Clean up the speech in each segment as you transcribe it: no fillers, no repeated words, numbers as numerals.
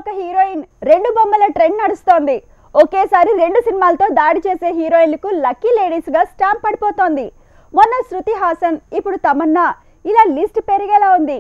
ఒక హీరోయిన్, రెండు బొమ్మల ట్రెండ్ నడుస్తోంది. ఒకేసారి రెండు సినిమాలతో దాడి చేసే హీరోయిన్లకు లక్కీ లేడీస్ గా స్టాంప్ పడిపోతోంది. మొన్న శృతి హాసన్, ఇప్పుడు తమన్నా, ఇలా లిస్ట్ పెరిగేలా ఉంది.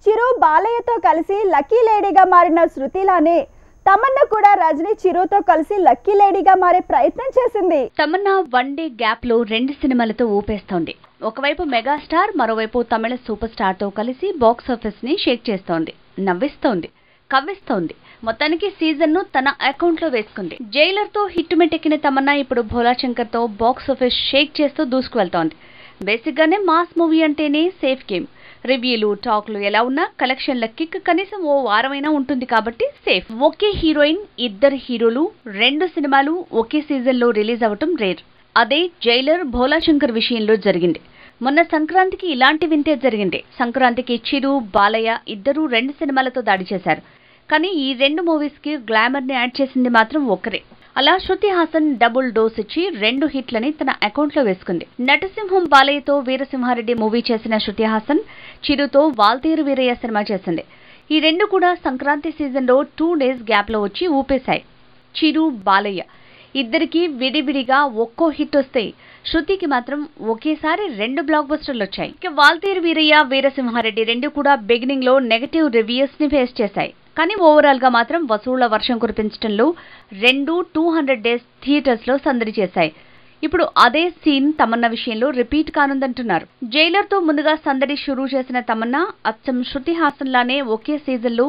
చిరు బాలయ్యతో కలిసి లక్కీ లేడీగా మారిన శృతిలానే తమన్నా కూడా రజనీ చిరుతో కలిసి లక్కీ లేడీగా మారే ప్రయత్నం చేసింది. తమన్నా వన్ డే గ్యాప్ లో రెండు సినిమాలతో ఊపేస్తోంది. ఒకవైపు మెగాస్టార్, మరోవైపు తమిళ సూపర్ స్టార్ తో కలిసి బాక్స్ ఆఫీస్ ని షేక్ చేస్తోంది, నవ్విస్తోంది, కవ్విస్తోంది. మొత్తానికి సీజన్ ను తన అకౌంట్ లో వేసుకుంది. జైలర్ తో హిట్ మెట్టెక్కిన తమన్నా ఇప్పుడు భోలా శంకర్ తో బాక్స్ ఆఫీస్ షేక్ చేస్తూ దూసుకువెళ్తోంది. బేసిక్ గానే మాస్ మూవీ అంటేనే సేఫ్ గేమ్. రివ్యూలు, టాక్లు ఎలా ఉన్నా కలెక్షన్ల కిక్ కనీసం ఓ వారమైనా ఉంటుంది కాబట్టి సేఫ్. ఒకే హీరోయిన్, ఇద్దరు హీరోలు, రెండు సినిమాలు ఒకే సీజన్ లో రిలీజ్ అవటం రేర్. అదే జైలర్, భోలా శంకర్ విషయంలో జరిగింది. మొన్న సంక్రాంతికి ఇలాంటి వింతే జరిగింది. సంక్రాంతికి చిరు, బాలయ్య ఇద్దరూ రెండు సినిమాలతో దాడి చేశారు. కానీ ఈ రెండు మూవీస్ కి గ్లామర్ ని యాడ్ చేసింది మాత్రం ఒక్కరే. అలా శృతి హాసన్ డబుల్ డోస్ ఇచ్చి రెండు హిట్లని తన అకౌంట్ లో వేసుకుంది. నటసింహం బాలయ్యతో వీరసింహారెడ్డి మూవీ చేసిన శృతి హాసన్ చిరుతో వాల్తేరు వీరయ్య సినిమా చేసింది. ఈ రెండు కూడా సంక్రాంతి సీజన్ లో 2 days గ్యాప్ లో వచ్చి ఊపేశాయి. చిరు, బాలయ్య ఇద్దరికి విడివిడిగా ఒక్కో హిట్ వస్తే శృతికి మాత్రం ఒకేసారి రెండు బ్లాక్ బస్టర్లు వచ్చాయి. ఇక వాల్తేరు వీరయ్య, వీరసింహారెడ్డి రెండు కూడా బిగినింగ్ లో నెగటివ్ రివ్యూస్ ని ఫేస్ చేశాయి. కానీ ఓవరాల్ గా మాత్రం వసూళ్ల వర్షం కురిపించడంలో రెండు 200 days థియేటర్స్ లో సందడి చేశాయి. ఇప్పుడు అదే సీన్ తమన్నా విషయంలో రిపీట్ కానుందంటున్నారు. జైలర్ తో ముందుగా సందడి షురూ చేసిన తమన్నా అచ్చం శృతి హాసన్ లానే ఒకే సీజన్ లో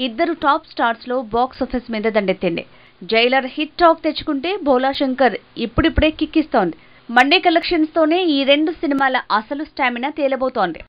ఇద్దరు టాప్ స్టార్స్ లో బాక్స్ ఆఫీస్ మీద దండెత్తింది. జైలర్ హిట్ టాక్ తెచ్చుకుంటే భోలా శంకర్ ఇప్పుడిప్పుడే కిక్కిస్తోంది. మండే కలెక్షన్స్ తోనే ఈ రెండు సినిమాల అసలు స్టామినా తేలబోతోంది.